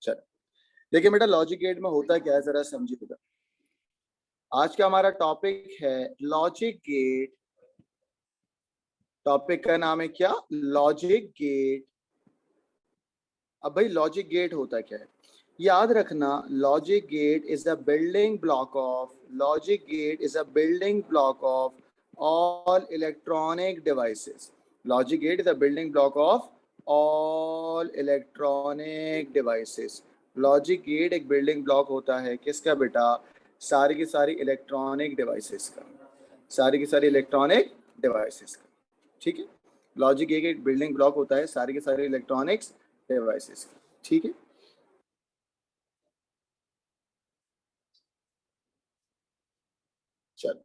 चलो देखिए बेटा, लॉजिक गेट में होता क्या है जरा समझिए बेटा। आज का हमारा टॉपिक है लॉजिक गेट। टॉपिक का नाम है क्या? Logic gate. अब भाई लॉजिक गेट होता क्या है याद रखना। Logic gate is a building block of all electronic devices. Logic gate is a building block of all electronic devices. Logic gate एक बिल्डिंग ब्लॉक होता है किसका बेटा? सारी की सारी इलेक्ट्रॉनिक डिवाइसेस का। सारी की सारी इलेक्ट्रॉनिक डिवाइसेस का। ठीक है, लॉजिक गेट एक बिल्डिंग ब्लॉक होता है सारी के सारे इलेक्ट्रॉनिक्स डिवाइसेस का। ठीक है, चलो।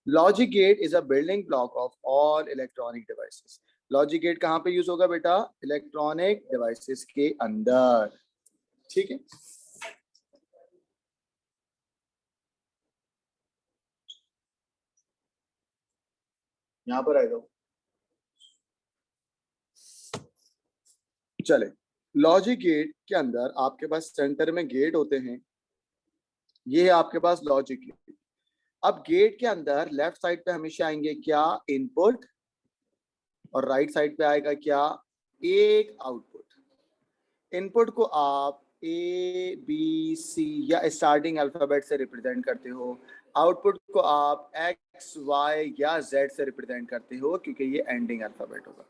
Logic gate is a building block of all electronic devices. Logic gate कहां पे यूज होगा बेटा? इलेक्ट्रॉनिक डिवाइसेस के अंदर। ठीक है, यहां पर आएगा। चले, लॉजिक गेट के अंदर आपके पास सेंटर में गेट होते हैं। ये है आपके पास लॉजिक गेट। अब गेट के अंदर लेफ्ट साइड पे हमेशा आएंगे क्या? इनपुट। और राइट साइड पे आएगा क्या? एक आउटपुट। इनपुट को आप ए बी सी या स्टार्टिंग अल्फाबेट से रिप्रेजेंट करते हो। आउटपुट को आप एक्स वाई या जेड से रिप्रेजेंट करते हो क्योंकि ये एंडिंग अल्फाबेट होगा।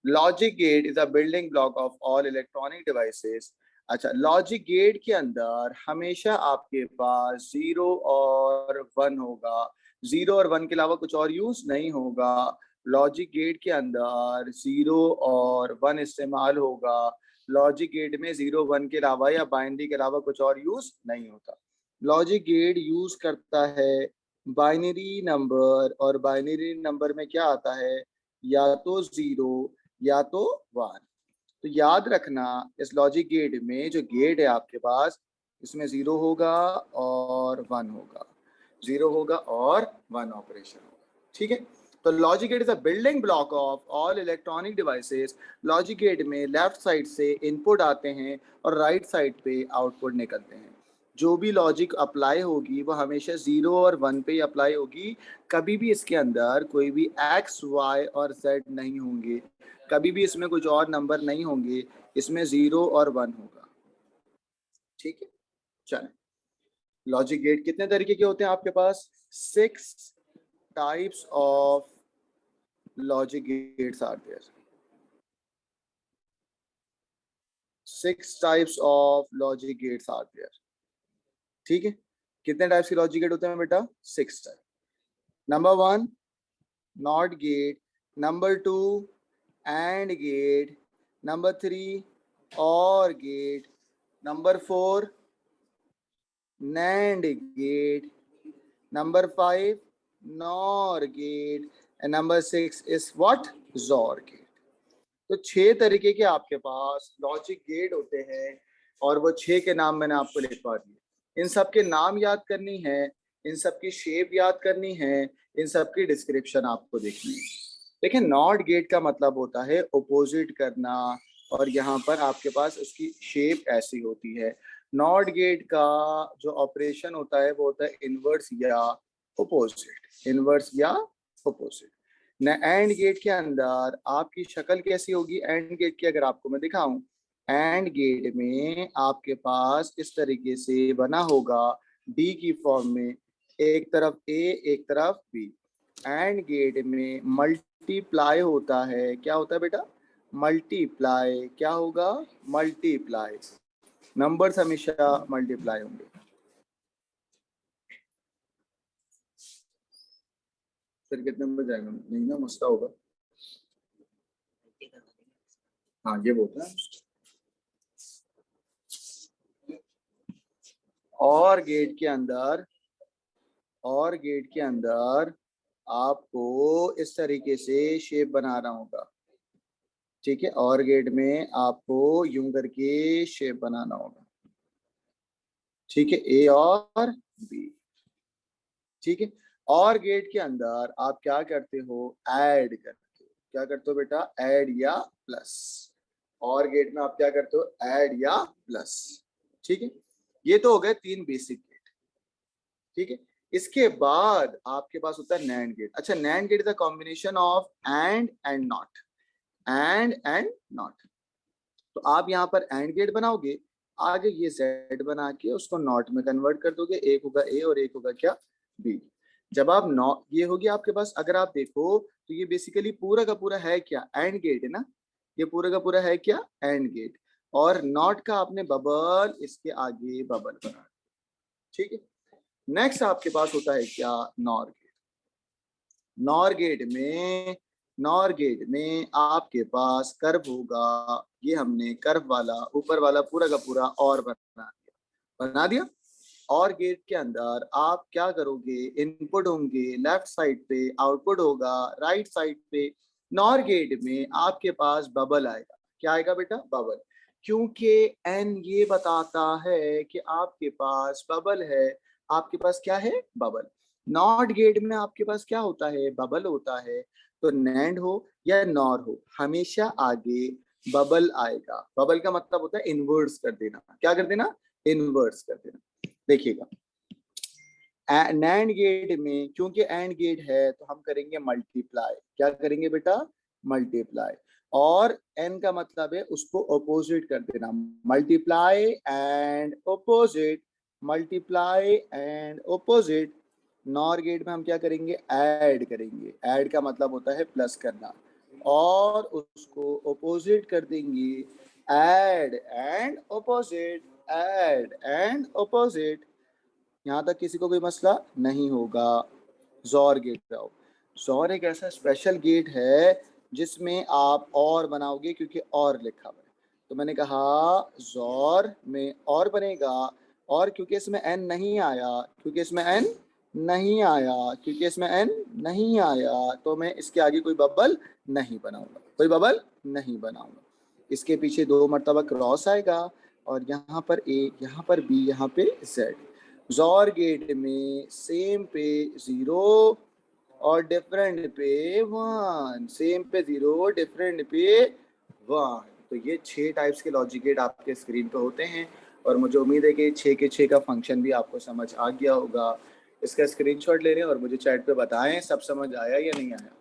Logic gate is a building block of all electronic devices. अच्छा, लॉजिक गेट के अंदर हमेशा आपके पास 0 और 1 होगा। 0 और 1 के अलावा कुछ और यूज नहीं होगा। लॉजिक गेट के अंदर 0 और 1 इस्तेमाल होगा। लॉजिक गेट में 0 1 के अलावा या बाइनरी के अलावा कुछ और यूज नहीं होता। लॉजिक गेट यूज करता है बाइनरी नंबर, और बाइनरी नंबर में क्या आता है? या तो 0 या तो 1। तो याद रखना, इस लॉजिक गेट में जो गेट है आपके पास, इसमें 0 होगा और 1 होगा। 0 होगा और 1 ऑपरेशन होगा। ठीक है, तो logic gate is a building block of all electronic devices. Logic gate में लेफ्ट साइड से इनपुट आते हैं और राइट साइड पे आउटपुट निकलते हैं। जो भी लॉजिक अप्लाई होगी वो हमेशा 0 और 1 पे ही अप्लाई होगी। कभी भी इसके अंदर कोई भी एक्स वाई और जेड नहीं होंगे। कभी भी इसमें कुछ और नंबर नहीं होंगे। इसमें 0 और 1 होगा। ठीक है, चलें। लॉजिक गेट कितने तरीके के होते हैं आपके पास? 6 types of logic gates are there. 6 types of logic gates are there. ठीक है, कितने टाइप्स के लॉजिक गेट होते हैं बेटा? 6 type. Number 1 NOT gate, number 2 AND gate, number 3 OR gate, number 4 NAND gate, number 5 NOR gate, and number 6 is what? XOR gate. तो 6 तरीके के आपके पास लॉजिक गेट होते हैं और वो 6 के नाम मैंने आपको लिखवा दिए। इन सब के नाम याद करनी है, इन सब की शेप याद करनी है, इन सब की डिस्क्रिप्शन आपको देखनी है। देखिए, नॉट गेट का मतलब होता है अपोजिट करना, और यहाँ पर आपके पास उसकी शेप ऐसी होती है। नॉट गेट का जो ऑपरेशन होता है वो होता है इनवर्स या अपोजिट। इनवर्स या अपोजिट। न एंड गेट के अंदर आपकी शक्ल कैसी होगी? एंड गेट की अगर आपको मैं दिखाऊं, एंड गेट में आपके पास इस तरीके से बना होगा डी की फॉर्म में, एक तरफ ए एक तरफ बी। एंड गेट में मल्टीप्लाई होता है। क्या होता है बेटा? मल्टीप्लाई। क्या होगा? मल्टीप्लाई। नंबर्स हमेशा मल्टीप्लाई होंगे। फिर कितने नंबर जाएगा? नहीं ना, मसला होगा। हाँ, ये बोलता है। और गेट के अंदर, और गेट के अंदर आपको इस तरीके से शेप बनाना होगा। ठीक है, और गेट में आपको यूं करके शेप बनाना होगा। ठीक है, ए और बी। ठीक है, और गेट के अंदर आप क्या करते हो? ऐड करते हो। क्या करते हो बेटा? ऐड या प्लस। और गेट में आप क्या करते हो, ऐड या प्लस। ठीक है, ये तो हो गए 3 बेसिक गेट। ठीक है, इसके बाद आपके पास होता है नैंड गेट। अच्छा, NAND gate is a combination of AND NOT, AND NOT. तो आप यहाँ पर एंड गेट बनाओगे, आगे ये जेड बना के उसको नॉट में कन्वर्ट कर दोगे, एक होगा ए और एक होगा क्या, बी। जब आप नॉट, ये होगी आपके पास, अगर आप देखो तो ये बेसिकली पूरा का पूरा है क्या, एंड गेट है ना, ये पूरा का पूरा है क्या, एंड गेट। और नॉट का आपने बबल इसके आगे बबल बना। ठीक है, नेक्स्ट आपके पास होता है क्या, नॉर गेट। नॉर गेट में आपके पास कर्व होगा, ये हमने कर्व वाला ऊपर वाला पूरा का पूरा और बना दिया। और गेट के अंदर आप क्या करोगे, इनपुट होंगे लेफ्ट साइड पे, आउटपुट होगा राइट साइड पे। नॉर गेट में आपके पास बबल आएगा, क्या आएगा बेटा, बबल। क्योंकि एन ये बताता है कि आपके पास बबल है, आपके पास क्या है, बबल। नॉट गेट में आपके पास क्या होता है, बबल होता है। तो नैंड हो या नॉर हो, हमेशा आगे बबल आएगा। बबल का मतलब होता है इनवर्स कर देना, क्या कर देना, इनवर्स कर देना। देखिएगा, नैंड गेट में क्योंकि एंड गेट है तो हम करेंगे मल्टीप्लाई, क्या करेंगे बेटा, मल्टीप्लाई। और एन का मतलब है उसको अपोजिट कर देना, multiply and opposite, multiply and opposite. NOR gate में हम क्या करेंगे, ऐड करेंगे, ऐड का मतलब होता है प्लस करना, और उसको अपोजिट कर देंगे, add and opposite, add and opposite. यहाँ तक किसी को कोई मसला नहीं होगा। जॉर गेट पे आओ। जॉर एक ऐसा स्पेशल गेट है जिसमें आप और बनाओगे, क्योंकि और लिखा हुआ है। तो मैंने कहा जॉर में और बनेगा, और क्योंकि इसमें एन नहीं आया, क्योंकि इसमें एन नहीं आया, क्योंकि इसमें एन नहीं आया, तो मैं इसके आगे कोई बबल नहीं बनाऊंगा, कोई बबल नहीं बनाऊंगा। इसके पीछे 2 मरतबा क्रॉस आएगा, और यहाँ पर ए, यहाँ पर बी, यहाँ पे जेड। जॉर गेट में सेम पे 0 और डिफरेंट पे 1, सेम पे 0 डिफरेंट पे 1। तो ये 6 टाइप्स के लॉजिक गेट आपके स्क्रीन पे होते हैं, और मुझे उम्मीद है कि 6 के 6 का फंक्शन भी आपको समझ आ गया होगा। इसका स्क्रीनशॉट ले लें और मुझे चैट पे बताएं सब समझ आया या नहीं आया।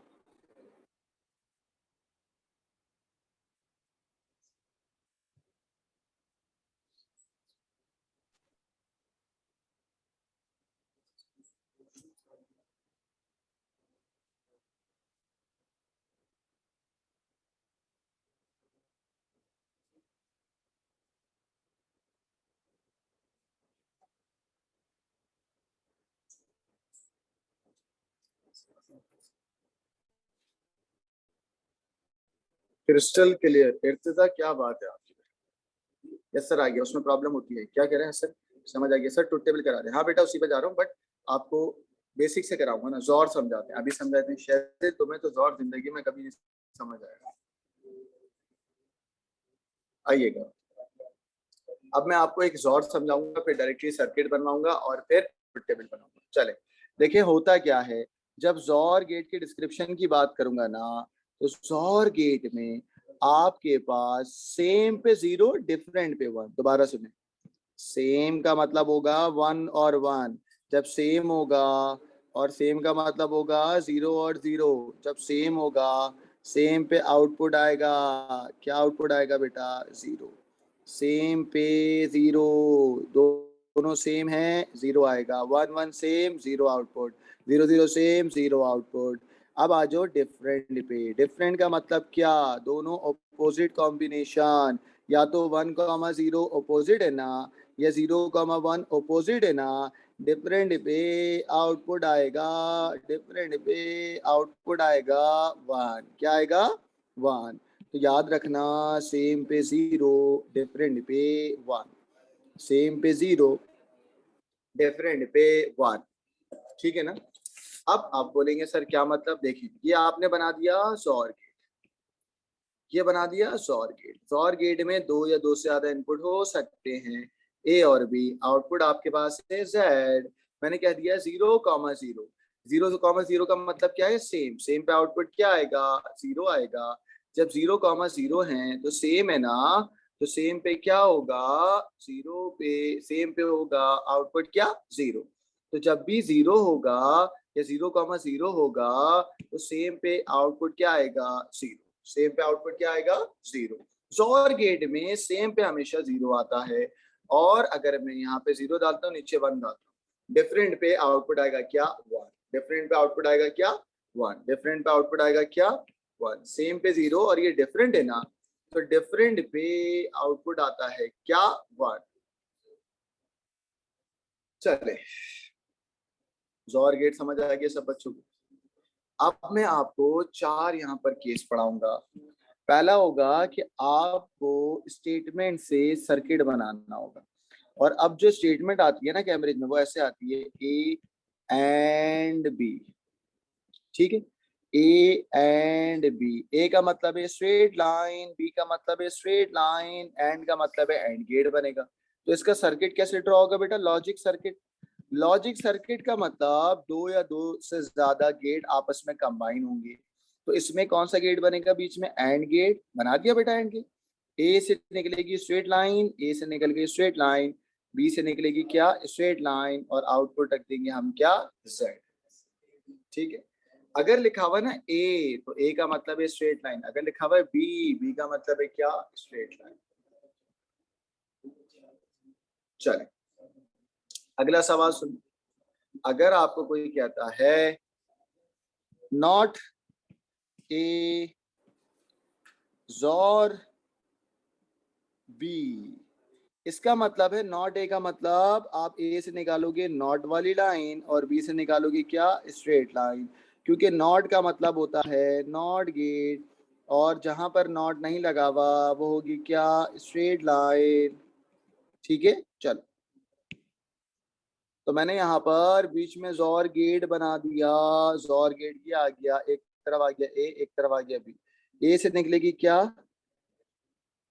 क्रिस्टल क्लियर, इर्तिजा क्या बात है आपकी। यस सर, आ गया, उसमें प्रॉब्लम होती है, क्या कह रहे हैं सर, समझ आ गया सर, टू टेबल करा रहे हैं। हाँ बेटा, उसी पे जा रहा हूँ, बट आपको बेसिक से कराऊंगा ना, जोर समझाते हैं, अभी समझाते हैं। शायद तुम्हें तो जोर जिंदगी में कभी नहीं समझ आएगा। आइएगा, अब मैं आपको एक जोर समझाऊंगा, फिर डायरेक्टली सर्किट बनवाऊंगा, और फिर टेबल बनाऊंगा। चले, देखिए होता क्या है, जब जोर गेट के डिस्क्रिप्शन की बात करूंगा ना, तो जोर गेट में आपके पास सेम पे 0 डिफरेंट पे 1। दोबारा सुने, सेम का मतलब होगा 1 और 1, जब सेम होगा, और सेम का मतलब होगा 0 और 0, जब सेम होगा, सेम पे आउटपुट आएगा, क्या आउटपुट आएगा बेटा, 0। सेम पे 0, दोनों सेम है, 0 आएगा। 1 1 सेम, 0 आउटपुट, 0 0 सेम, 0 आउटपुट। अब आ जाओ डिफरेंट पे। डिफरेंट का मतलब क्या, दोनों अपोजिट कॉम्बिनेशन, या तो 1,0 अपोजिट है ना, या 0,1 अपोजिट है ना। डिफरेंट पे आउटपुट आएगा, डिफरेंट पे आउटपुट आएगा 1, क्या आएगा, 1। तो याद रखना, सेम पे 0 डिफरेंट पे 1, सेम पे 0 डिफरेंट पे 1। ठीक है ना। अब आप बोलेंगे सर क्या मतलब, देखिए ये आपने बना दिया सॉर गेट, ये बना दिया सॉर गेट। सॉर गेट में 2 या 2 से ज्यादा इनपुट हो सकते हैं, ए और बी। आउटपुट आपके पास है जेड। मैंने कह दिया 0,0, 0,0 का मतलब क्या है, सेम। सेम पे आउटपुट क्या आएगा, 0 आएगा। जब 0,0 है तो सेम है ना, तो सेम पे क्या होगा, जीरो पे सेम पे होगा आउटपुट क्या, 0। तो जब भी 0 होगा या 0,0 होगा तो सेम पे आउटपुट क्या आएगा, 0। सेम पे आउटपुट क्या आएगा, 0। जोर गेट में सेम पे हमेशा 0 आता है, और अगर मैं यहाँ पे 0 डालता हूँ नीचे 1 डालता हूँ, डिफरेंट पे आउटपुट आएगा क्या, 1। डिफरेंट पे आउटपुट आएगा क्या, 1। डिफरेंट पे आउटपुट आएगा क्या, 1। सेम पे 0 और ये डिफरेंट है ना, तो डिफरेंट पे आउटपुट आता है क्या, 1। चले, जोर गेट समझ आ गया सब बच्चों को। अब मैं आपको 4 यहाँ पर केस पढ़ाऊंगा। पहला होगा कि आपको स्टेटमेंट से सर्किट बनाना होगा, और अब जो स्टेटमेंट आती है ना कैम्ब्रिज में, वो ऐसे आती है ए एंड बी, ठीक है। ए एंड बी, ए का मतलब है स्ट्रेट लाइन, बी का मतलब है स्ट्रेट लाइन, एंड का मतलब है एंड गेट बनेगा। तो इसका सर्किट कैसे ड्रॉ होगा बेटा, लॉजिक सर्किट। लॉजिक सर्किट का मतलब दो या दो से ज्यादा गेट आपस में कंबाइन होंगे। तो इसमें कौन सा गेट बनेगा बीच में, एंड गेट बना दिया बेटा, एंड गेट। ए से निकलेगी स्ट्रेट लाइन, ए से निकल गई स्ट्रेट लाइन, बी से निकलेगी क्या, स्ट्रेट लाइन, और आउटपुट रख देंगे हम क्या, जेड। ठीक है। अगर लिखा हुआ है ना ए, तो ए का मतलब है स्ट्रेट लाइन। अगर लिखा हुआ है बी, बी का मतलब है क्या, स्ट्रेट लाइन। चले, अगला सवाल सुन। अगर आपको कोई कहता है नॉट ए जोर बी, इसका मतलब है नॉट ए का मतलब आप ए से निकालोगे नॉट वाली लाइन और बी से निकालोगे क्या, स्ट्रेट लाइन। क्योंकि नॉट का मतलब होता है नॉट गेट, और जहां पर नॉट नहीं लगा हुआ वो होगी क्या, स्ट्रेट लाइन। ठीक है। चलो, तो मैंने यहाँ पर बीच में जोर गेट बना दिया। जोर गेट क्या आ गया, एक तरफ आ गया ए, एक तरफ आ गया बी। ए से निकलेगी क्या,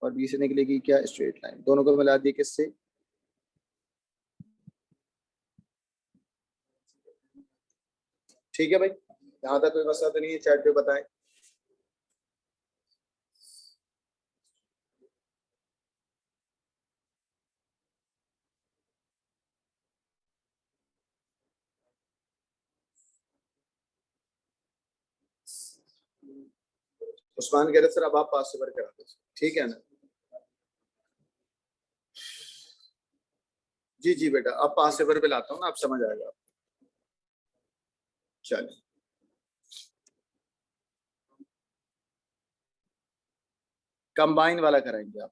और बी से निकलेगी क्या, स्ट्रेट लाइन। दोनों को मिला दिए किससे, ठीक है भाई। यहाँ तक कोई मसला तो नहीं है, चैट पे बताएं। उस्मान कह रहे सर अब आप पास से भर करा दो, ठीक है ना। जी जी बेटा, अब पास से भर पे लाता हूँ ना, आप समझ आएगा। चलिए, कंबाइन वाला कराएंगे आप।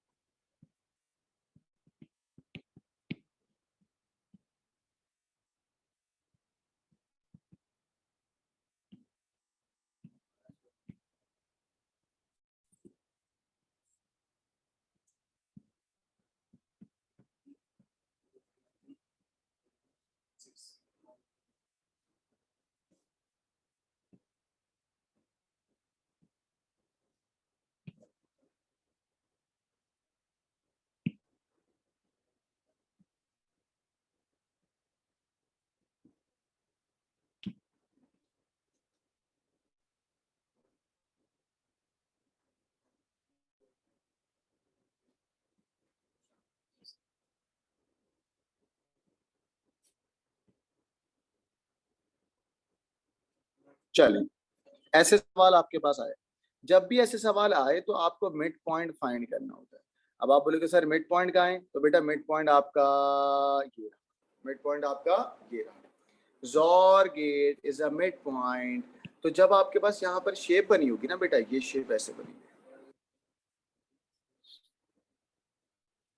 चलिए, ऐसे सवाल आपके पास आए, जब भी ऐसे सवाल आए तो आपको मिड पॉइंट फाइंड करना होता है। अब आप बोलोगे सर मिड पॉइंट कहाँ है, तो बेटा मिड पॉइंट आपका ये रहा। मिड पॉइंट आपका ये रहा। XOR gate is a mid point. तो जब आपके पास यहाँ पर शेप बनी होगी ना बेटा, ये शेप ऐसे बनी है,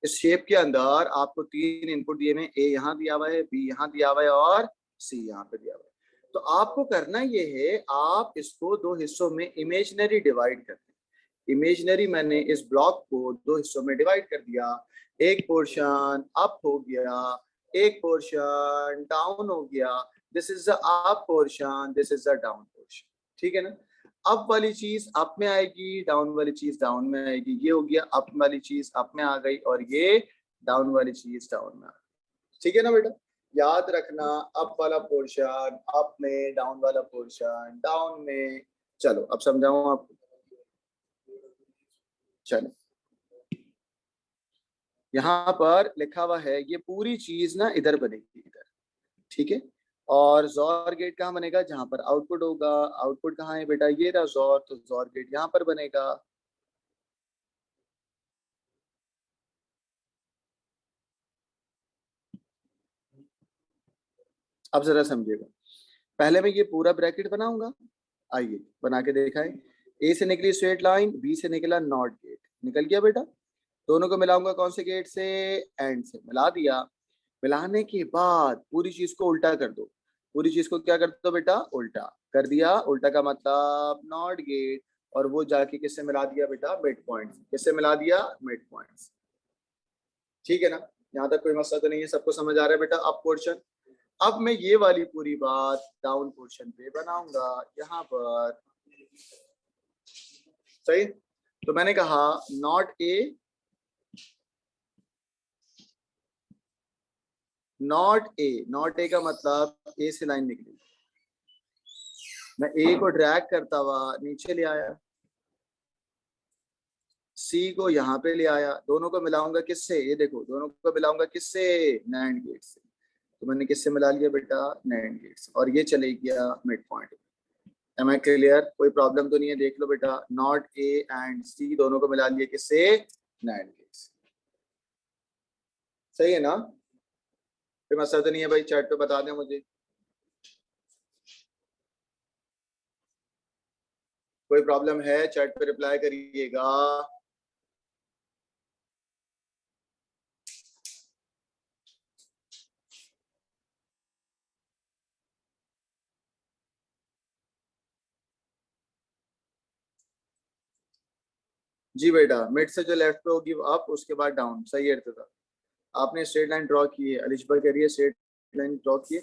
इस शेप के अंदर आपको 3 इनपुट दिए हैं, ए यहाँ दिया हुआ है, बी यहाँ दिया हुआ है, और सी यहाँ पे दिया हुआ है। तो आपको करना ये है, आप इसको दो हिस्सों में इमेजिनरी डिवाइड करते हैं। इमेजिनरी मैंने इस ब्लॉक को दो हिस्सों में डिवाइड कर दिया। एक पोर्शन अप हो गया, एक पोर्शन डाउन हो गया। This is the up portion, this is the down portion. ठीक है ना। अप वाली चीज अप में आएगी, डाउन वाली चीज डाउन में आएगी। ये हो गया अप वाली चीज अप में आ गई, और ये डाउन वाली चीज डाउन में आ गई। ठीक है ना बेटा। याद रखना, अप वाला पोर्शन अप में, डाउन वाला पोर्शन डाउन में। चलो अब समझाऊं आपको। चलो यहाँ पर लिखा हुआ है ये पूरी चीज ना इधर बनेगी, इधर, ठीक है। और जोर गेट कहाँ बनेगा, जहां पर आउटपुट होगा। आउटपुट कहाँ है बेटा, ये रहा जोर, तो जोर गेट यहाँ पर बनेगा। अब जरा समझिएगा, पहले मैं ये पूरा ब्रैकेट बनाऊंगा, आइए बना के दिखाएं। ए से निकली स्ट्रेट लाइन, बी से निकला नॉट गेट, निकल गया बेटा। दोनों को मिलाऊंगा कौन से गेट से, एंड से, मिला दिया। मिलाने के बाद पूरी चीज को उल्टा कर दो। पूरी चीज को क्या कर दो बेटा, उल्टा कर दिया। उल्टा का मतलब नॉट गेट, और वो जाके किससे मिला दिया बेटा, मिड पॉइंट। किससे मिला दिया, मिड पॉइंट। ठीक है ना, यहाँ तक कोई मसला तो नहीं है, सबको समझ आ रहा है बेटा। अब पोर्शन, अब मैं ये वाली पूरी बात डाउन पोर्शन पे बनाऊंगा यहाँ पर, सही। तो मैंने कहा not a, not a, not a का मतलब ए से लाइन निकली, मैं ए को ड्रैग करता हुआ नीचे ले आया, सी को यहाँ पे ले आया, दोनों को मिलाऊंगा किससे, ये देखो, दोनों को मिलाऊंगा किससे, नैंड गेट से। तो मैंने किससे मिला लिया बेटा, नैंड गेट से, और ये चले गया mid point. Am I clear, कोई प्रॉब्लम तो नहीं है, देख लो बेटा। नॉट ए एंड सी दोनों को मिला लिया किससे, नैंड गेट से। सही है ना, कोई मसला तो नहीं है भाई, चैट पे बता दें मुझे, कोई प्रॉब्लम है चैट पे रिप्लाई करिएगा। जी बेटा, मिड से जो लेफ्ट पे होगी वो अप, उसके बाद डाउन, सही है था। आपने स्ट्रेट लाइन ड्रॉ की है, अलिशबा करिए, स्ट्रेट लाइन ड्रॉ किए।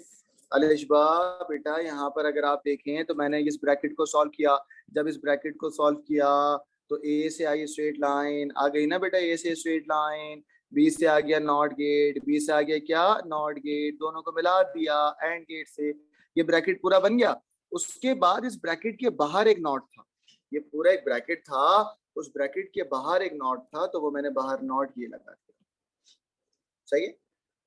अलिशबा बेटा यहाँ पर अगर आप देखें तो मैंने इस ब्रैकेट को सॉल्व किया। जब इस ब्रैकेट को सॉल्व किया तो ए से आई स्ट्रेट लाइन आ गई ना बेटा, ए से स्ट्रेट लाइन, बी से आ गया नॉट गेट, बी से आ गया क्या, नॉट गेट, दोनों को मिला दिया एंड गेट से, ये ब्रैकेट पूरा बन गया। उसके बाद इस ब्रैकेट के बाहर एक नॉट था, ये पूरा एक ब्रैकेट था, उस ब्रैकेट के बाहर एक नॉट था, तो वो मैंने बाहर नॉट ये लगा दिया, सही है,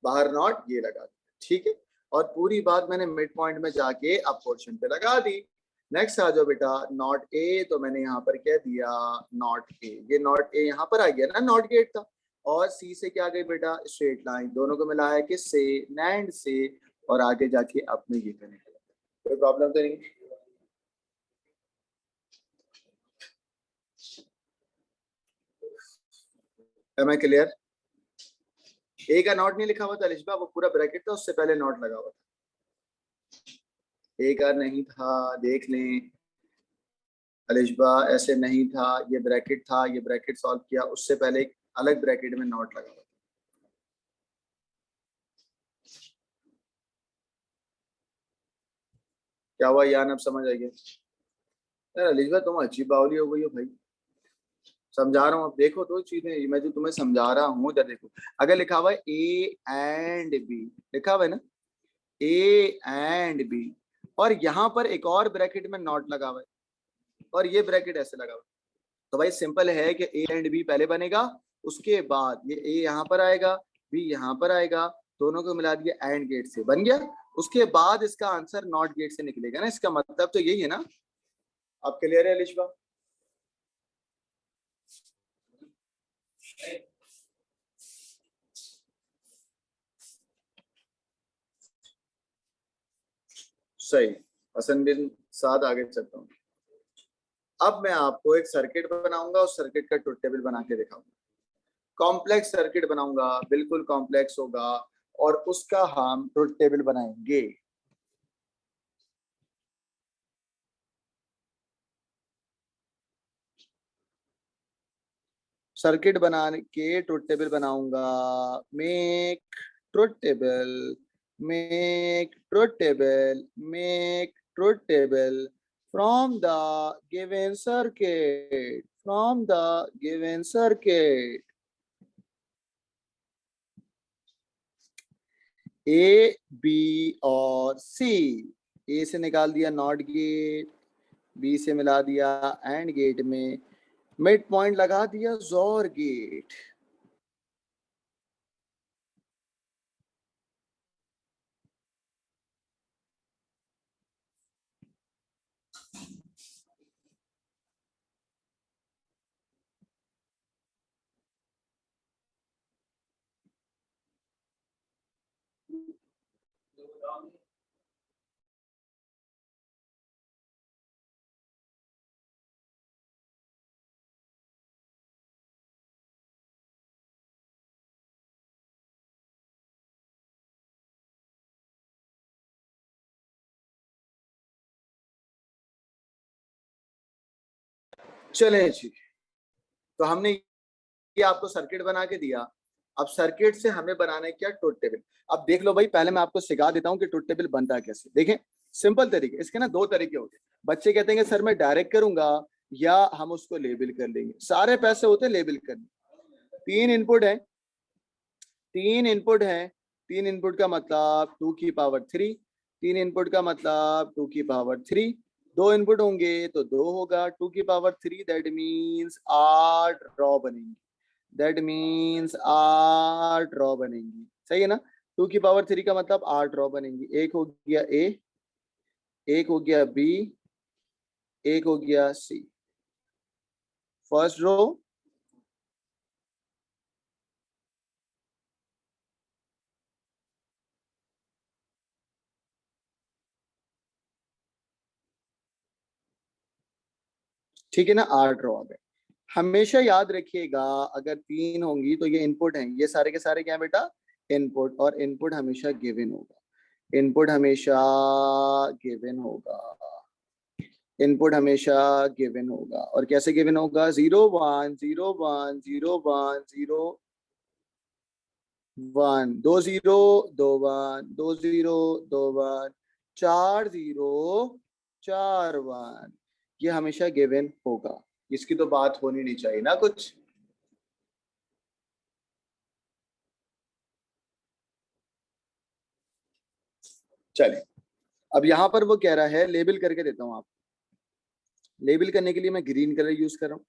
बाहर नॉट ये लगा दिया, ठीक है। और पूरी बात मैंने मिड पॉइंट में जाके अब पोर्शन पे लगा दी। नेक्स्ट आ जाओ बेटा, नॉट ए, तो मैंने यहाँ पर क्या दिया, नॉट ए, ये नॉट ए यहाँ पर आ गया ना, नॉट गेट था। और सी से क्या गई बेटा, स्ट्रेट लाइन, दोनों को मिलाया किससे, नैंड से, और आगे जाके अपने ये पे निकला। कोई प्रॉब्लम तो नहीं। एम आई क्लियर, ए का नॉट नहीं लिखा हुआ था अलिशबा, वो पूरा ब्रैकेट था, उससे पहले नॉट लगा हुआ था, ए का नहीं था, देख लें अलिशबा, ऐसे नहीं था, ये ब्रैकेट था, ये ब्रैकेट सॉल्व किया, उससे पहले एक अलग ब्रैकेट में नॉट लगा हुआ था। क्या हुआ यान, अब समझ आ गया यार। अलिशबा तुम अच्छी बावली हो गई हो भाई, समझा रहा हूँ, अब देखो तो चीजें मैं जो तुम्हें समझा रहा हूँ, इधर देखो। अगर लिखा हुआ है ए एंड बी, लिखा हुआ है ना, ए एंड बी, और यहाँ पर एक और ब्रैकेट में नॉट लगा हुआ है, और ये ब्रैकेट ऐसे लगा हुआ है, तो भाई सिंपल है कि ए एंड बी पहले बनेगा, उसके बाद ये ए यहाँ पर आएगा, बी यहाँ पर आएगा, दोनों को मिला दिया एंड गेट से, बन गया। उसके बाद इसका आंसर नॉट गेट से निकलेगा ना, इसका मतलब तो यही है ना। आप क्लियर है अलिशबा? सही, हसन बिन साद, आगे चलता हूँ। अब मैं आपको एक सर्किट बनाऊंगा, उस सर्किट का ट्रुथ टेबल बना के दिखाऊंगा। कॉम्प्लेक्स सर्किट बनाऊंगा, बिल्कुल कॉम्प्लेक्स होगा, और उसका हम ट्रुथ टेबल बनाएंगे। सर्किट बनाने के ट्रुथ टेबल बनाऊंगा, make truth table, make truth table, make truth table from the given circuit, from the given circuit, A B और सी। ए से निकाल दिया नॉट गेट, बी से मिला दिया एंड गेट में, मिड पॉइंट लगा दिया, जोर गेट। चले जी, तो हमने ये आपको सर्किट बना के दिया। अब सर्किट से हमें बनाना है क्या, ट्रुथ टेबल। अब देख लो भाई, पहले मैं आपको सिखा देता हूँ कि ट्रुथ टेबल बनता है कैसे। देखें, सिंपल तरीके, इसके ना दो तरीके होते हैं। बच्चे कहते हैं कि सर मैं डायरेक्ट करूंगा या हम उसको लेबल कर लेंगे। सारे पैसे होते हैं लेबल करने। तीन इनपुट है, तीन इनपुट है। तीन इनपुट का मतलब 2 की पावर 3। तीन इनपुट का मतलब 2 की पावर 3। दो इनपुट होंगे तो दो होगा 2 की पावर 3। दैट मीन्स 8 रो बनेंगी। दैट मीन्स 8 रो बनेंगी। सही है ना। 2 की पावर 3 का मतलब 8 रो बनेंगी। एक हो गया ए, एक हो गया बी, एक हो गया सी। फर्स्ट रो, ठीक है ना, 8 रो आ गए। हमेशा याद रखिएगा, अगर तीन होंगी तो ये इनपुट हैं, ये सारे के सारे क्या है बेटा, इनपुट। और इनपुट हमेशा गिवन होगा। इनपुट हमेशा गिवन होगा। इनपुट हमेशा गिवन होगा। और कैसे गिवन होगा, 0 1 0 1 0 1 2 0 2 1 2 0 2 1 4 0 4 1। ये हमेशा गिवन होगा। इसकी तो बात होनी नहीं चाहिए ना कुछ। चलिए, अब यहां पर वो कह रहा है, लेबल करके देता हूं आप। लेबल करने के लिए मैं ग्रीन कलर यूज कर रहा हूँ।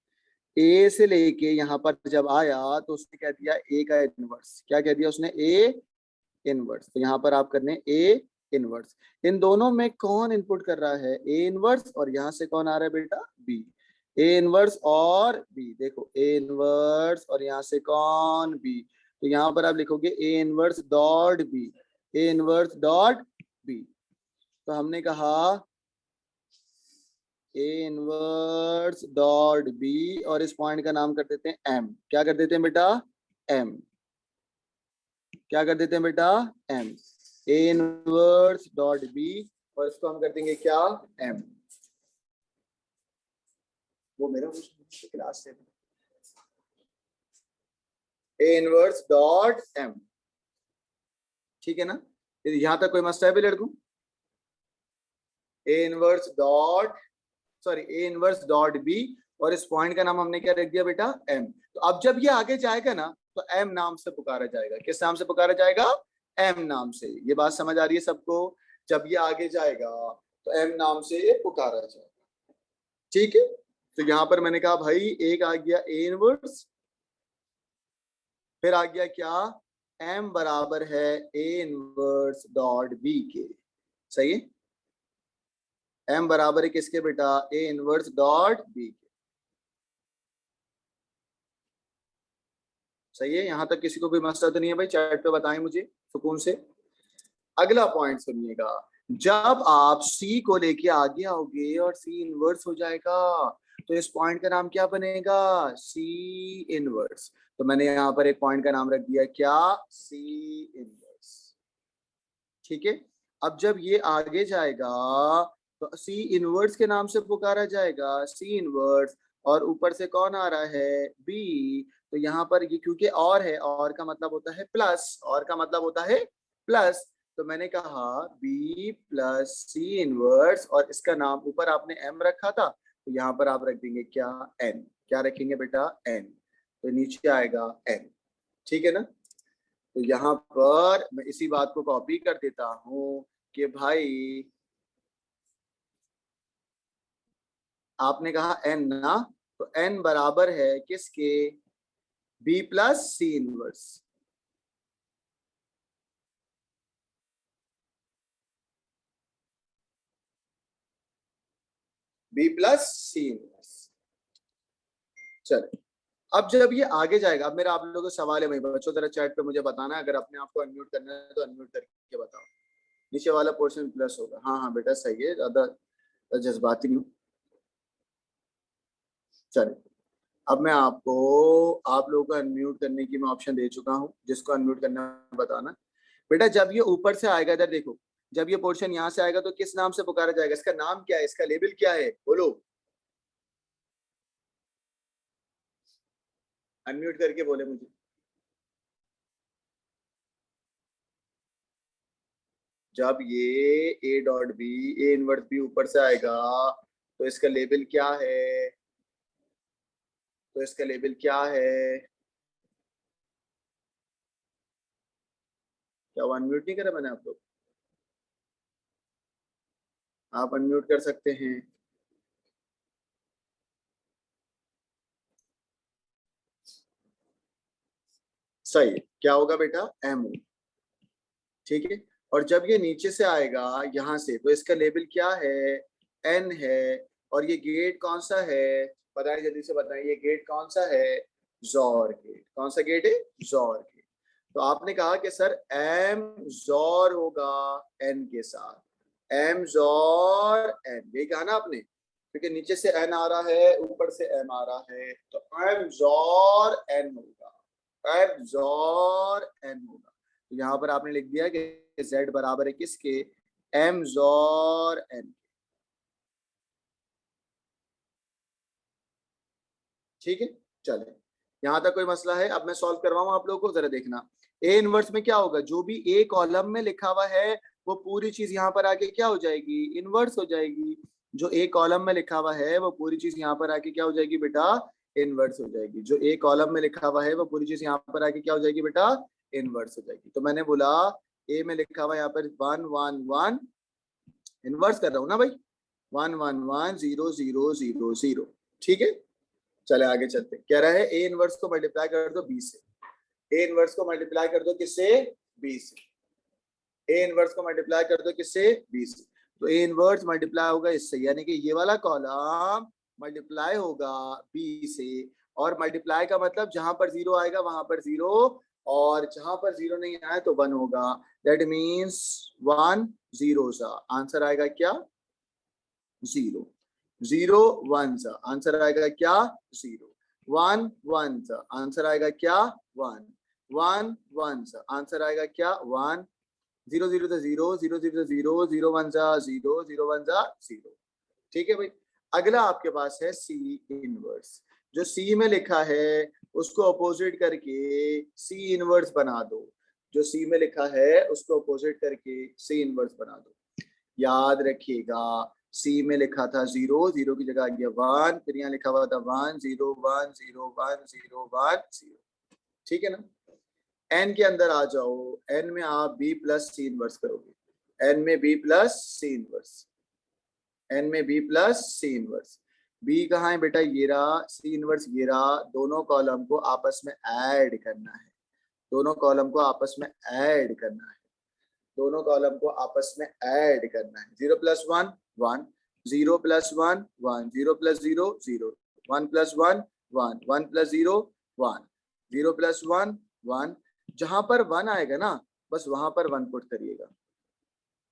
ए से लेके यहाँ पर जब आया तो उसने कह दिया ए का इनवर्स। क्या कह दिया उसने, ए इनवर्स। तो यहाँ पर आप करने ए इनवर्स। इन दोनों में कौन इनपुट कर रहा है, ए इनवर्स। और यहाँ से कौन आ रहा है बेटा, बी। ए इनवर्स और बी, देखो ए इनवर्स और यहाँ से कौन, बी। तो यहाँ पर आप लिखोगे A inverse dot B. A inverse dot B. तो हमने कहा ए इनवर्स डॉट बी, और इस पॉइंट का नाम कर देते हैं एम। क्या कर देते हैं बेटा, एम। क्या कर देते हैं बेटा, एम। ए इनवर्स डॉट बी, और इसको हम कर देंगे क्या, एम। वो मेरा क्लास से ए इनवर्स डॉट एम। ठीक है ना। यहां तक कोई मसला है भी लड़कों, A inverse dot, sorry A inverse dot B, और इस पॉइंट का नाम हमने क्या रख दिया बेटा, एम। तो अब जब ये आगे जाएगा ना तो एम नाम से पुकारा जाएगा। किस नाम से पुकारा जाएगा, एम नाम से। ये बात समझ आ रही है सबको। जब ये आगे जाएगा तो एम नाम से ये पुकारा जाएगा। ठीक है। तो यहां पर मैंने कहा भाई, एक आ गया ए इनवर्स, फिर आ गया क्या, एम बराबर है ए इनवर्स डॉट बी के। सही है। एम बराबर है किसके बेटा, ए इनवर्स डॉट बी के। सही है। यहां तक किसी को कोई मसला तो नहीं है भाई, चैट पे बताएं मुझे सुकून से। अगला पॉइंट सुनिएगा, जब आप सी को लेके आगे आओगे और सी इनवर्स हो जाएगा तो इस पॉइंट का नाम क्या बनेगा, सी इनवर्स। तो मैंने यहाँ पर एक पॉइंट का नाम रख दिया क्या, सी इनवर्स। ठीक है। अब जब ये आगे जाएगा तो सी इनवर्स के नाम से पुकारा जाएगा, सी इनवर्स। और ऊपर से कौन आ रहा है, बी। तो यहाँ पर ये क्योंकि और है, और का मतलब होता है प्लस, और का मतलब होता है प्लस। तो मैंने कहा बी प्लस सी इनवर्स, और इसका नाम ऊपर आपने एम रखा था तो यहाँ पर आप रख देंगे क्या, एन। क्या रखेंगे बेटा, एन। तो नीचे आएगा एन। ठीक है ना। तो यहाँ पर मैं इसी बात को कॉपी कर देता हूं कि भाई आपने कहा एन ना, तो n बराबर है किसके, b plus C inverse. b plus C inverse. चलो अब जब ये आगे जाएगा, अब मेरा आप लोगों को सवाल है भाई बच्चों, जरा चैट पे मुझे बताना है, अगर अपने आप को अनम्यूट करना है तो अनम्यूट करके बताओ। नीचे वाला पोर्शन प्लस होगा, हाँ हाँ बेटा सही है, ज्यादा जज्बाती नहीं हूँ। चलिए अब मैं आपको, आप लोगों को अनम्यूट करने की मैं ऑप्शन दे चुका हूँ, जिसको अनम्यूट करना है बताना। बेटा जब ये ऊपर से आएगा, इधर देखो, जब ये पोर्शन यहाँ से आएगा तो किस नाम से पुकारा जाएगा, इसका नाम क्या है, इसका लेबल क्या है, बोलो, अनम्यूट करके बोले मुझे। जब ये A dot B, A inverse B ऊपर से आएगा तो इसका लेबल क्या है, तो इसका लेबल क्या है, क्या वो अनम्यूट नहीं करा मैंने आप लोग, आप अनम्यूट कर सकते हैं। सही है, क्या होगा बेटा, एम। ठीक है, और जब ये नीचे से आएगा यहाँ से तो इसका लेबल क्या है, एन है। और ये गेट कौन सा है, बताइए जल्दी से बताइए, ये गेट कौन सा है, जॉर गेट। कौन सा गेट है, जॉर गेट। तो आपने कहा कि सर एम जॉर होगा एन के साथ, एम जॉर एन, यही कहा ना आपने, क्योंकि नीचे से एन आ रहा है ऊपर से एम आ रहा है, तो एम जॉर एन होगा, एम जॉर एन होगा। तो यहाँ पर आपने लिख दिया कि z बराबर है किसके, एम जॉर एन। ठीक है, चले यहाँ तक कोई मसला है, अब मैं सॉल्व करवाऊं आप लोगों को, जरा देखना। ए इनवर्स में क्या होगा, जो भी ए कॉलम में लिखा हुआ है वो पूरी चीज यहाँ पर आके क्या हो जाएगी, इनवर्स हो जाएगी। जो ए कॉलम में लिखा हुआ है वो पूरी चीज यहाँ पर आके क्या हो जाएगी बेटा, इनवर्स हो जाएगी। जो ए कॉलम में लिखा हुआ है वो पूरी चीज यहाँ पर आके क्या हो जाएगी बेटा, इनवर्स हो जाएगी। तो मैंने बोला ए में लिखा हुआ यहाँ पर 1 1 1, इनवर्स कर रहा हूँ ना भाई, 1 1 1 0 0 0 0। ठीक है, चले आगे चलते, कह रहा है ए इनवर्स को मल्टीप्लाई कर दो बी से, ए इनवर्स को मल्टीप्लाई कर दो किससे, बी से, ए इनवर्स को मल्टीप्लाई कर दो किससे, बी से। तो ए इनवर्स मल्टीप्लाई होगा इससे, यानी कि ये वाला कॉलम मल्टीप्लाई होगा बी से। और मल्टीप्लाई का मतलब जहां पर जीरो आएगा वहां पर जीरो, और जहां पर जीरो नहीं आया तो वन होगा। दैट मीन्स 1 0 सा आंसर आएगा क्या, जीरो। 0 1 सा आंसर आएगा क्या, जीरो। 1 1 सा आंसर आएगा क्या, 1। 1 1 सा आंसर आएगा क्या, 1। 0 0 तो 0 0 0 तो 0 0 1 सा 0 0 1 सा 0। ठीक है भाई, अगला आपके पास है सी इनवर्स। जो सी में लिखा है उसको अपोजिट करके सी इनवर्स बना दो, जो सी में लिखा है उसको अपोजिट करके सी इनवर्स बना दो। याद रखिएगा, सी में लिखा था 0, 0 की जगह आ गया 1, फिर यहाँ लिखा हुआ था 1 0 1 0 1 0 1 0। ठीक है ना, एन के अंदर आ जाओ, एन में आप बी प्लस सी इनवर्स करोगे, एन में B plus C inverse, N में B plus C inverse. B कहाँ है बेटा, ये रहा, सी इनवर्स ये रहा। दोनों कॉलम को आपस में ऐड करना है, दोनों कॉलम को आपस में ऐड करना है, दोनों कॉलम को आपस में ऐड करना है। 0 + 1 1, 0 + 1 1, 0 + 0 0, 1 + 1 1, 1 + 0 1, 0 + 1 1। जहां पर 1 आएगा ना बस वहां पर 1 पुट करिएगा।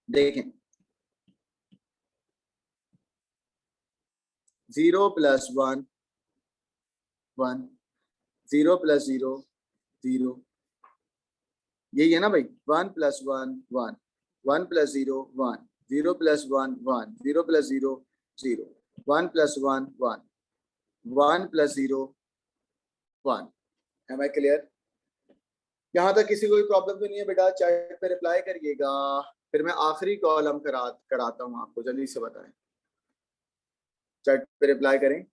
देखें, 0 + 1 1, 0 + 0 0, यही है ना भाई, 1 + 1 1, 1 + 0 1, 0 + 1 1, 0 + 0 0, 1 + 1 1, 1 + 0 1। एम आई क्लियर, यहाँ तक किसी को भी प्रॉब्लम तो नहीं है बेटा, चैट पे रिप्लाई करिएगा। फिर मैं आखिरी कॉलम कराता हूँ आपको, जल्दी से बताएं, चैट पे रिप्लाई करें।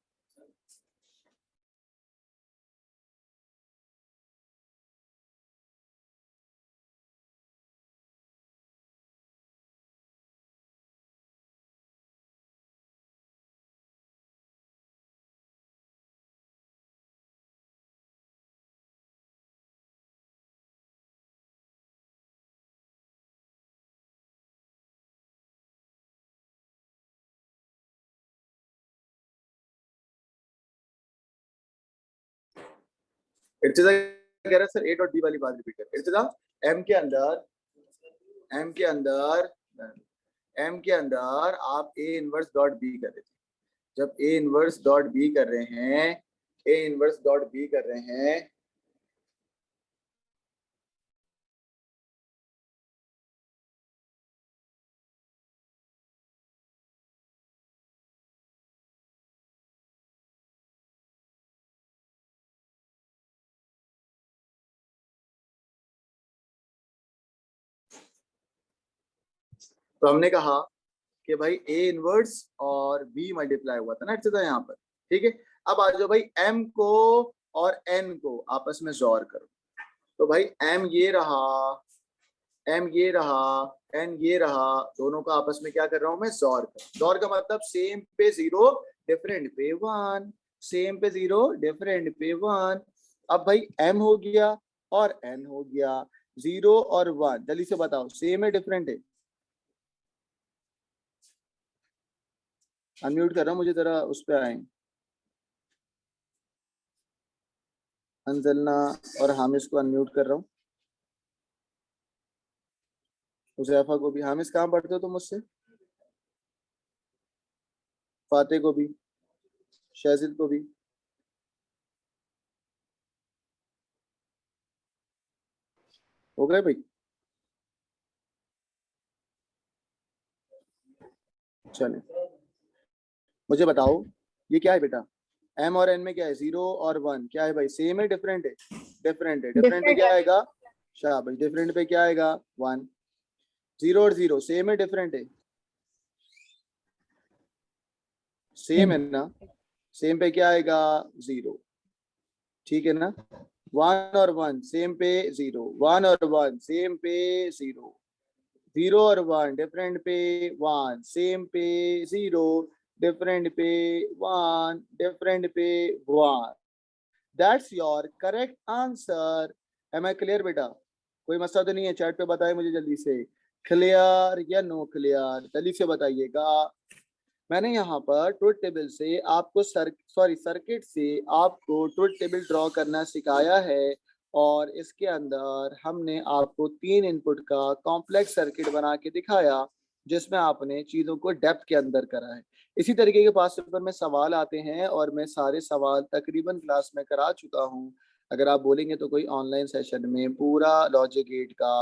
इर्तिजा कह रहा है सर ए डॉट बी वाली बात रिपीट कर। इर्तिजा एम के अंदर आप ए इनवर्स डॉट बी कर रहे थे। जब ए इनवर्स डॉट बी कर रहे हैं, तो हमने कहा कि भाई ए इनवर्स और बी मल्टीप्लाई हुआ था ना इर्तिजा यहाँ पर, ठीक है। अब आ जाओ भाई एम को और एन को आपस में जोर करो। तो भाई एम ये रहा, एम ये रहा, एन ये रहा, दोनों का आपस में क्या कर रहा हूं मैं, जोर कर। जोर का मतलब सेम पे जीरो, डिफरेंट पे वन, सेम पे जीरो, डिफरेंट पे वन। अब भाई एम हो गया और एन हो गया, जीरो और वन, जल्दी से बताओ सेम है डिफरेंट है? अनम्यूट कर रहा हूँ, मुझे जरा उस पर आए, अंजलना और हामिस को अनम्यूट कर रहा हूँ। हुजैफा को भी। हामिस कहाँ पढ़ते हो तुम मुझसे? फाते को भी, शाजिद को भी। हो गए भाई? चले, मुझे बताओ ये क्या है बेटा? एम और एन में क्या है? जीरो और वन। क्या है भाई, सेम है डिफरेंट है? डिफरेंट है। डिफरेंट पे क्या आएगा? शाबाश, डिफरेंट पे क्या आएगा? वन। जीरो और जीरो सेम है डिफरेंट है? सेम है ना? सेम पे क्या आएगा? जीरो, ठीक है ना? वन और वन सेम पे जीरो, वन और वन सेम पे जीरो, जीरो और वन डिफरेंट पे वन, सेम पे जीरो, डिफरेंट पे वन, डिफरेंट पे one. That's your correct answer. Am I clear बेटा? कोई मसला तो नहीं है? चैट पे बताए मुझे जल्दी से, क्लियर या नो क्लियर, जल्दी से बताइएगा। मैंने यहाँ पर ट्रुथ टेबल से आपको सर्किट से आपको ट्रुथ टेबल ड्रॉ करना सिखाया है, और इसके अंदर हमने आपको 3 इनपुट का कॉम्प्लेक्स सर्किट बना के दिखाया, जिसमें आपने चीज़ों को डेप्थ के अंदर करा है। इसी तरीके के पास पेपर में सवाल आते हैं, और मैं सारे सवाल तकरीबन क्लास में करा चुका हूँ। अगर आप बोलेंगे तो कोई ऑनलाइन सेशन में पूरा लॉजिक गेट का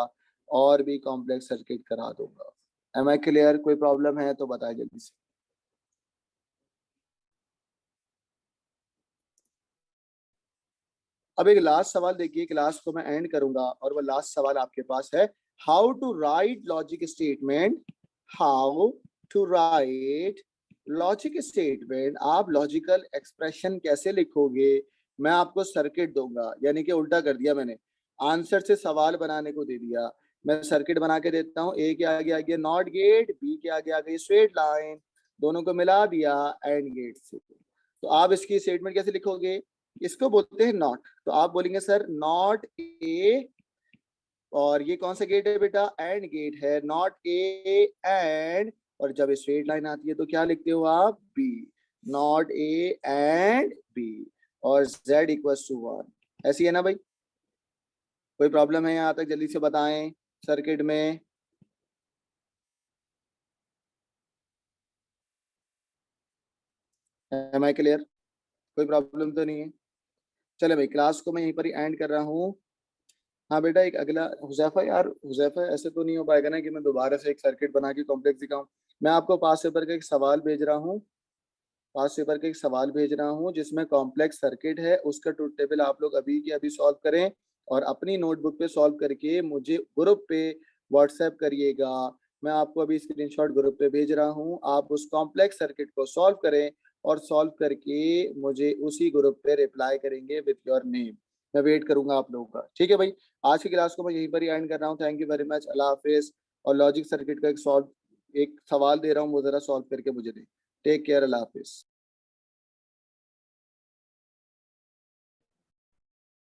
और भी कॉम्प्लेक्स सर्किट करा दूंगा। Am I clear? कोई प्रॉब्लम है तो बताए जल्दी से। अब एक लास्ट सवाल देखिए, क्लास को मैं एंड करूंगा, और वो लास्ट सवाल आपके पास है, how to write logic statement. How to write logic statement, आप लॉजिकल एक्सप्रेशन कैसे लिखोगे? मैं आपको सर्किट दूंगा, यानी कि उल्टा कर दिया मैंने, आंसर से सवाल बनाने को दे दिया। मैं सर्किट बना के देता हूँ, ए के आगे आ गया नॉट गेट, बी के आगे आ गई स्ट्रेट लाइन, दोनों को मिला दिया एंड गेट से। तो आप इसकी स्टेटमेंट कैसे लिखोगे? इसको बोलते हैं नॉट। तो आप बोलेंगे सर नॉट ए, और ये कौन सा गेट है बेटा? एंड गेट है, नॉट ए एंड, और जब स्ट्रेट लाइन आती है तो क्या लिखते हो आप? B, not A and B, और z इक्वल्स टू 1। ऐसी है ना भाई? कोई प्रॉब्लम है यहाँ तक? जल्दी से बताएं सर्किट में। Am I clear? कोई प्रॉब्लम तो नहीं है? चले भाई, क्लास को मैं यहीं पर ही एंड कर रहा हूँ। हाँ बेटा, एक अगला हुजैफा, यार हुजैफा ऐसे तो नहीं हो पाएगा ना कि मैं दोबारा से एक सर्किट बना के कॉम्प्लेक्स दिखाऊं। मैं आपको पास पेपर का एक सवाल भेज रहा हूँ, पास पेपर का एक सवाल भेज रहा हूँ जिसमें कॉम्प्लेक्स सर्किट है, उसका ट्रुथ टेबल आप लोग अभी के अभी सॉल्व करें, और अपनी नोटबुक पे सॉल्व करके मुझे ग्रुप पे व्हाट्सएप करिएगा। मैं आपको अभी स्क्रीनशॉट ग्रुप पे भेज रहा हूँ, आप उस कॉम्प्लेक्स सर्किट को सॉल्व करें, और सॉल्व करके मुझे उसी ग्रुप पे रिप्लाई करेंगे विथ योर नेम। मैं वेट करूंगा आप लोगों का, ठीक है भाई? आज की क्लास को मैं यहीं पर ही एंड कर रहा हूँ। थैंक यू वेरी मच, अल्लाह हाफिज। और लॉजिक सर्किट का एक सवाल दे रहा हूँ, वो जरा सॉल्व करके मुझे दें। टेक केयर, अल्लाह हाफिज।